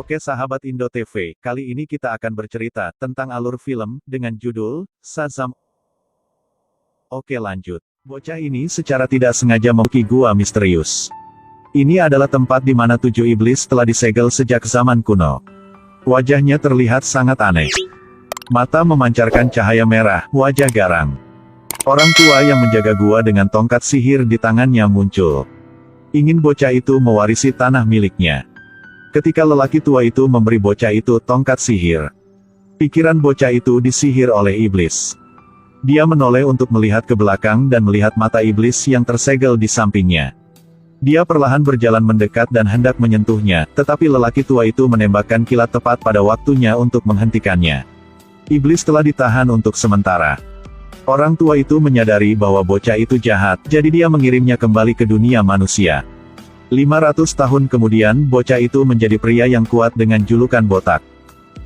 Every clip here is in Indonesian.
Oke sahabat Indo TV, kali ini kita akan bercerita tentang alur film dengan judul Shazam. Oke lanjut. Bocah ini secara tidak sengaja memasuki gua misterius. Ini adalah tempat di mana 7 iblis telah disegel sejak zaman kuno. Wajahnya terlihat sangat aneh. Mata memancarkan cahaya merah, wajah garang. Orang tua yang menjaga gua dengan tongkat sihir di tangannya muncul. Ingin bocah itu mewarisi tanah miliknya. Ketika lelaki tua itu memberi bocah itu tongkat sihir, pikiran bocah itu disihir oleh iblis. Dia menoleh untuk melihat ke belakang dan melihat mata iblis yang tersegel di sampingnya. Dia perlahan berjalan mendekat dan hendak menyentuhnya, tetapi lelaki tua itu menembakkan kilat tepat pada waktunya untuk menghentikannya. Iblis telah ditahan untuk sementara. Orang tua itu menyadari bahwa bocah itu jahat, jadi dia mengirimnya kembali ke dunia manusia. 500 tahun kemudian, bocah itu menjadi pria yang kuat dengan julukan botak.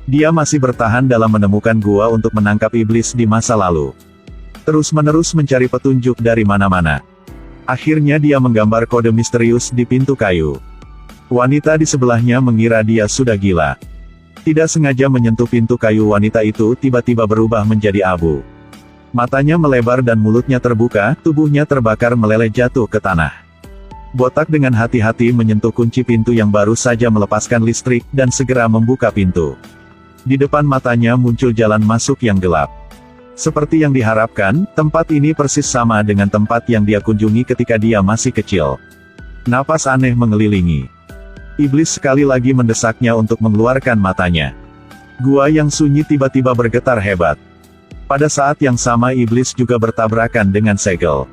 Dia masih bertahan dalam menemukan gua untuk menangkap iblis di masa lalu. Terus-menerus mencari petunjuk dari mana-mana. Akhirnya dia menggambar kode misterius di pintu kayu. Wanita di sebelahnya mengira dia sudah gila. Tidak sengaja menyentuh pintu kayu, wanita itu tiba-tiba berubah menjadi abu. Matanya melebar dan mulutnya terbuka, tubuhnya terbakar meleleh jatuh ke tanah. Botak dengan hati-hati menyentuh kunci pintu yang baru saja melepaskan listrik, dan segera membuka pintu. Di depan matanya muncul jalan masuk yang gelap. Seperti yang diharapkan, tempat ini persis sama dengan tempat yang dia kunjungi ketika dia masih kecil. Napas aneh mengelilingi. Iblis sekali lagi mendesaknya untuk mengeluarkan matanya. Gua yang sunyi tiba-tiba bergetar hebat. Pada saat yang sama iblis juga bertabrakan dengan segel.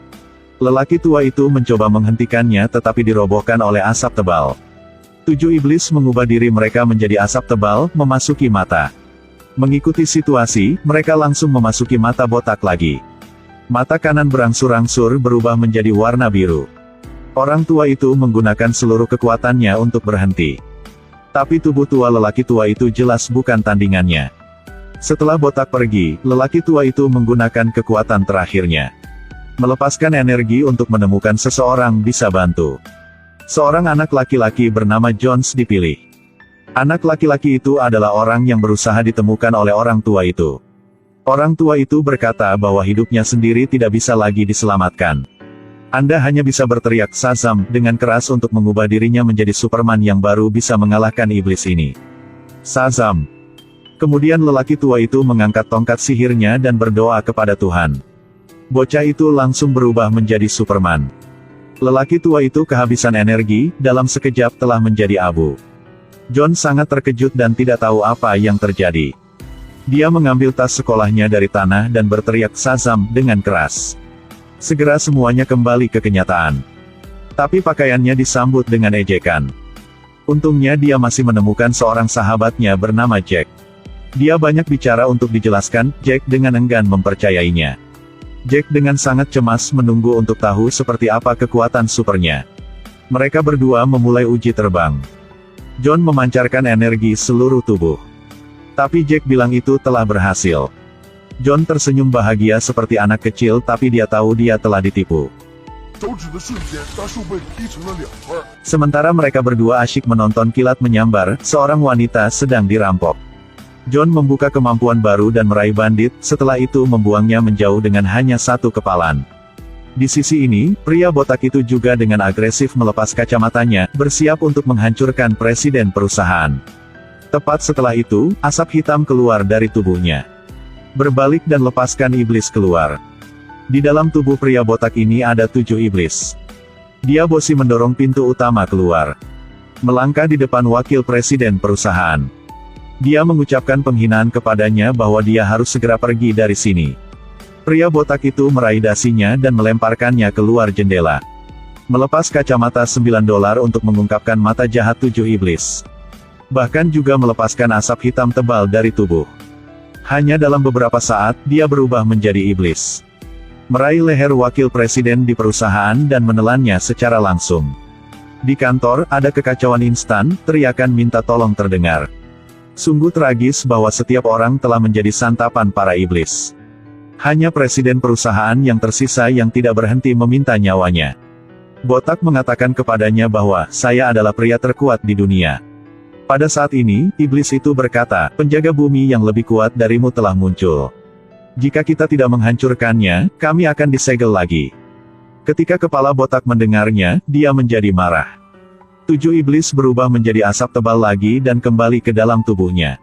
Lelaki tua itu mencoba menghentikannya tetapi dirobohkan oleh asap tebal. 7 iblis mengubah diri mereka menjadi asap tebal, memasuki mata. Mengikuti situasi, mereka langsung memasuki mata botak lagi. Mata kanan berangsur-angsur berubah menjadi warna biru. Orang tua itu menggunakan seluruh kekuatannya untuk berhenti. Tapi tubuh tua lelaki tua itu jelas bukan tandingannya. Setelah botak pergi, lelaki tua itu menggunakan kekuatan terakhirnya. Melepaskan energi untuk menemukan seseorang bisa bantu. Seorang anak laki-laki bernama Jones dipilih. Anak laki-laki itu adalah orang yang berusaha ditemukan oleh orang tua itu. Orang tua itu berkata bahwa hidupnya sendiri tidak bisa lagi diselamatkan. Anda hanya bisa berteriak Shazam dengan keras untuk mengubah dirinya menjadi Superman yang baru bisa mengalahkan iblis ini. Shazam. Kemudian lelaki tua itu mengangkat tongkat sihirnya dan berdoa kepada Tuhan. Bocah itu langsung berubah menjadi Superman. Lelaki tua itu kehabisan energi, dalam sekejap telah menjadi abu. John sangat terkejut dan tidak tahu apa yang terjadi. Dia mengambil tas sekolahnya dari tanah dan berteriak Shazam dengan keras. Segera semuanya kembali ke kenyataan. Tapi pakaiannya disambut dengan ejekan. Untungnya dia masih menemukan seorang sahabatnya bernama Jack. Dia banyak bicara untuk dijelaskan, Jack dengan enggan mempercayainya. Jack dengan sangat cemas menunggu untuk tahu seperti apa kekuatan supernya. Mereka berdua memulai uji terbang. John memancarkan energi seluruh tubuh. Tapi Jack bilang itu telah berhasil. John tersenyum bahagia seperti anak kecil tapi dia tahu dia telah ditipu. Sementara mereka berdua asyik menonton kilat menyambar, seorang wanita sedang dirampok. John membuka kemampuan baru dan meraih bandit, setelah itu membuangnya menjauh dengan hanya satu kepalan. Di sisi ini, pria botak itu juga dengan agresif melepas kacamatanya, bersiap untuk menghancurkan presiden perusahaan. Tepat setelah itu, asap hitam keluar dari tubuhnya. Berbalik dan lepaskan iblis keluar. Di dalam tubuh pria botak ini ada 7 iblis. Dia bosi mendorong pintu utama keluar. Melangkah di depan wakil presiden perusahaan. Dia mengucapkan penghinaan kepadanya bahwa dia harus segera pergi dari sini. Pria botak itu meraih dasinya dan melemparkannya keluar jendela. Melepas kacamata $9 untuk mengungkapkan mata jahat 7 iblis. Bahkan juga melepaskan asap hitam tebal dari tubuh. Hanya dalam beberapa saat, dia berubah menjadi iblis. Meraih leher wakil presiden di perusahaan dan menelannya secara langsung. Di kantor, ada kekacauan instan, teriakan minta tolong terdengar. Sungguh tragis bahwa setiap orang telah menjadi santapan para iblis. Hanya presiden perusahaan yang tersisa yang tidak berhenti meminta nyawanya. Botak mengatakan kepadanya bahwa, saya adalah pria terkuat di dunia. Pada saat ini, iblis itu berkata, penjaga bumi yang lebih kuat darimu telah muncul. Jika kita tidak menghancurkannya, kami akan disegel lagi. Ketika kepala botak mendengarnya, dia menjadi marah. 7 iblis berubah menjadi asap tebal lagi dan kembali ke dalam tubuhnya.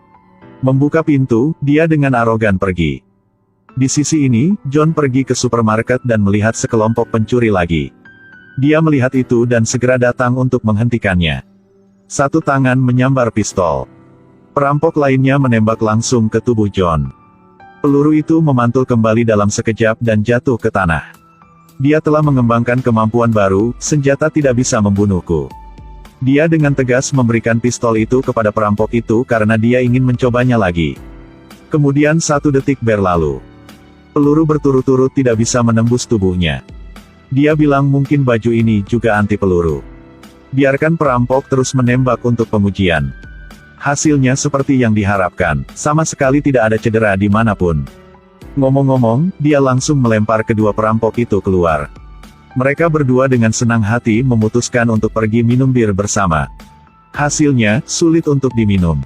Membuka pintu, dia dengan arogan pergi. Di sisi ini, John pergi ke supermarket dan melihat sekelompok pencuri lagi. Dia melihat itu dan segera datang untuk menghentikannya. Satu tangan menyambar pistol. Perampok lainnya menembak langsung ke tubuh John. Peluru itu memantul kembali dalam sekejap dan jatuh ke tanah. Dia telah mengembangkan kemampuan baru, senjata tidak bisa membunuhku. Dia dengan tegas memberikan pistol itu kepada perampok itu karena dia ingin mencobanya lagi. Kemudian 1 detik berlalu. Peluru berturut-turut tidak bisa menembus tubuhnya. Dia bilang mungkin baju ini juga anti peluru. Biarkan perampok terus menembak untuk pengujian. Hasilnya seperti yang diharapkan, sama sekali tidak ada cedera dimanapun. Ngomong-ngomong, dia langsung melempar kedua perampok itu keluar. Mereka berdua dengan senang hati memutuskan untuk pergi minum bir bersama. Hasilnya, sulit untuk diminum.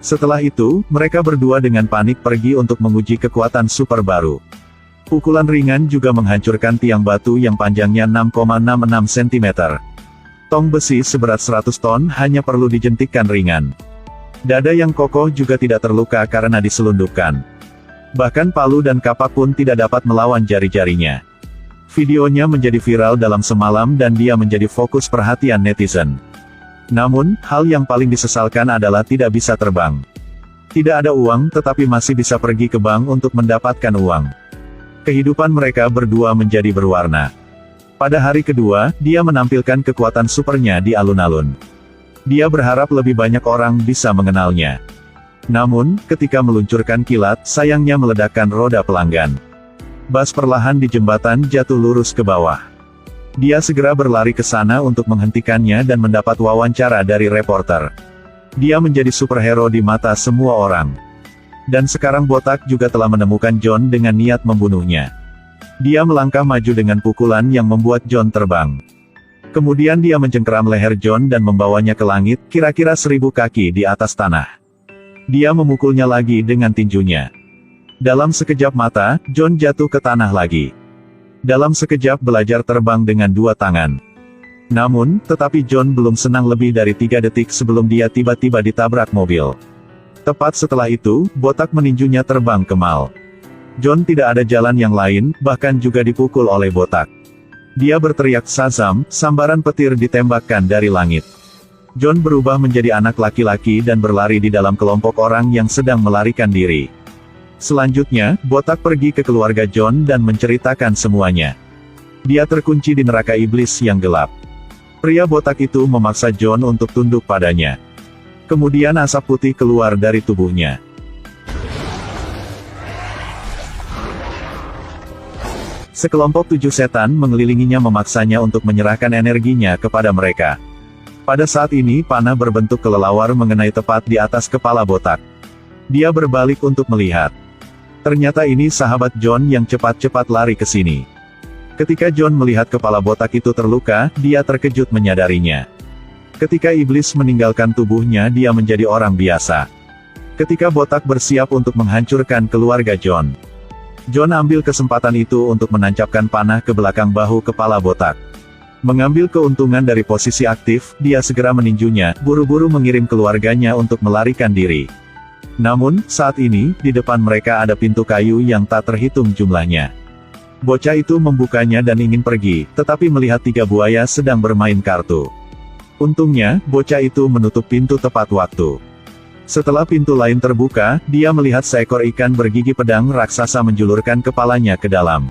Setelah itu, mereka berdua dengan panik pergi untuk menguji kekuatan super baru. Pukulan ringan juga menghancurkan tiang batu yang panjangnya 6,66 cm. Tong besi seberat 100 ton hanya perlu dijentikkan ringan. Dada yang kokoh juga tidak terluka karena diselundupkan. Bahkan palu dan kapak pun tidak dapat melawan jari-jarinya. Videonya menjadi viral dalam semalam dan dia menjadi fokus perhatian netizen. Namun, hal yang paling disesalkan adalah tidak bisa terbang. Tidak ada uang tetapi masih bisa pergi ke bank untuk mendapatkan uang. Kehidupan mereka berdua menjadi berwarna. Pada hari kedua, dia menampilkan kekuatan supernya di alun-alun. Dia berharap lebih banyak orang bisa mengenalnya. Namun, ketika meluncurkan kilat, sayangnya meledakkan roda pelanggan. Bas perlahan di jembatan jatuh lurus ke bawah. Dia segera berlari ke sana untuk menghentikannya dan mendapat wawancara dari reporter. Dia menjadi superhero di mata semua orang. Dan sekarang botak juga telah menemukan John dengan niat membunuhnya. Dia melangkah maju dengan pukulan yang membuat John terbang. Kemudian dia mencengkeram leher John dan membawanya ke langit, kira-kira 1000 kaki di atas tanah. Dia memukulnya lagi dengan tinjunya. Dalam sekejap mata, John jatuh ke tanah lagi. Dalam sekejap belajar terbang dengan 2 tangan. Namun, tetapi John belum senang lebih dari 3 detik sebelum dia tiba-tiba ditabrak mobil. Tepat setelah itu, botak meninjunya terbang ke mal. John tidak ada jalan yang lain, bahkan juga dipukul oleh botak. Dia berteriak Shazam, sambaran petir ditembakkan dari langit. John berubah menjadi anak laki-laki dan berlari di dalam kelompok orang yang sedang melarikan diri. Selanjutnya, botak pergi ke keluarga John dan menceritakan semuanya. Dia terkunci di neraka iblis yang gelap. Pria botak itu memaksa John untuk tunduk padanya. Kemudian asap putih keluar dari tubuhnya. Sekelompok 7 setan mengelilinginya memaksanya untuk menyerahkan energinya kepada mereka. Pada saat ini panah berbentuk kelelawar mengenai tepat di atas kepala botak. Dia berbalik untuk melihat. Ternyata ini sahabat John yang cepat-cepat lari ke sini. Ketika John melihat kepala botak itu terluka, dia terkejut menyadarinya. Ketika iblis meninggalkan tubuhnya dia menjadi orang biasa. Ketika botak bersiap untuk menghancurkan keluarga John. John ambil kesempatan itu untuk menancapkan panah ke belakang bahu kepala botak. Mengambil keuntungan dari posisi aktif, dia segera meninjunya, buru-buru mengirim keluarganya untuk melarikan diri. Namun, saat ini, di depan mereka ada pintu kayu yang tak terhitung jumlahnya. Bocah itu membukanya dan ingin pergi, tetapi melihat 3 buaya sedang bermain kartu. Untungnya, bocah itu menutup pintu tepat waktu. Setelah pintu lain terbuka, dia melihat seekor ikan bergigi pedang raksasa menjulurkan kepalanya ke dalam.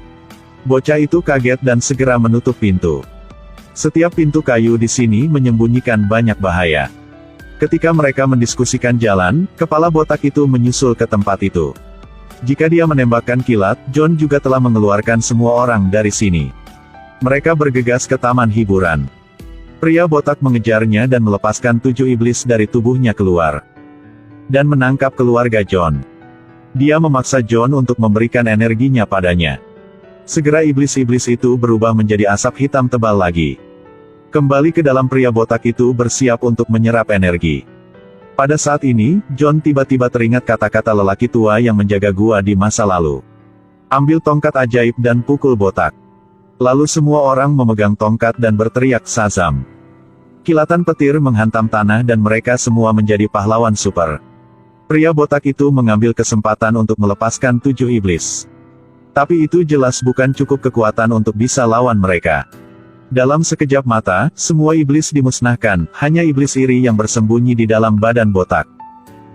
Bocah itu kaget dan segera menutup pintu. Setiap pintu kayu di sini menyembunyikan banyak bahaya. Ketika mereka mendiskusikan jalan, kepala botak itu menyusul ke tempat itu. Jika dia menembakkan kilat, John juga telah mengeluarkan semua orang dari sini. Mereka bergegas ke taman hiburan. Pria botak mengejarnya dan melepaskan 7 iblis dari tubuhnya keluar. Dan menangkap keluarga John. Dia memaksa John untuk memberikan energinya padanya. Segera iblis-iblis itu berubah menjadi asap hitam tebal lagi. Kembali ke dalam pria botak itu bersiap untuk menyerap energi. Pada saat ini, John tiba-tiba teringat kata-kata lelaki tua yang menjaga gua di masa lalu. Ambil tongkat ajaib dan pukul botak. Lalu semua orang memegang tongkat dan berteriak Shazam. Kilatan petir menghantam tanah dan mereka semua menjadi pahlawan super. Pria botak itu mengambil kesempatan untuk melepaskan 7 iblis. Tapi itu jelas bukan cukup kekuatan untuk bisa lawan mereka. Dalam sekejap mata, semua iblis dimusnahkan, hanya iblis iri yang bersembunyi di dalam badan botak.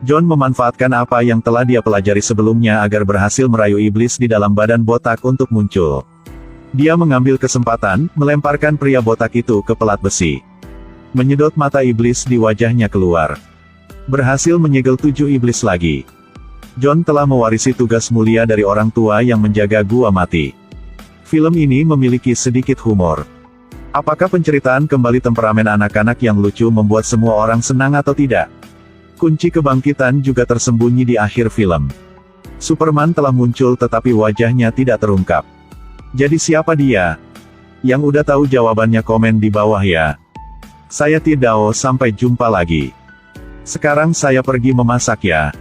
John memanfaatkan apa yang telah dia pelajari sebelumnya agar berhasil merayu iblis di dalam badan botak untuk muncul. Dia mengambil kesempatan, melemparkan pria botak itu ke pelat besi. Menyedot mata iblis di wajahnya keluar. Berhasil menyegel 7 iblis lagi. John telah mewarisi tugas mulia dari orang tua yang menjaga gua mati. Film ini memiliki sedikit humor. Apakah penceritaan kembali temperamen anak-anak yang lucu membuat semua orang senang atau tidak? Kunci kebangkitan juga tersembunyi di akhir film. Superman telah muncul tetapi wajahnya tidak terungkap. Jadi siapa dia? Yang udah tahu jawabannya komen di bawah ya. Saya Tidao, sampai jumpa lagi. Sekarang saya pergi memasak ya.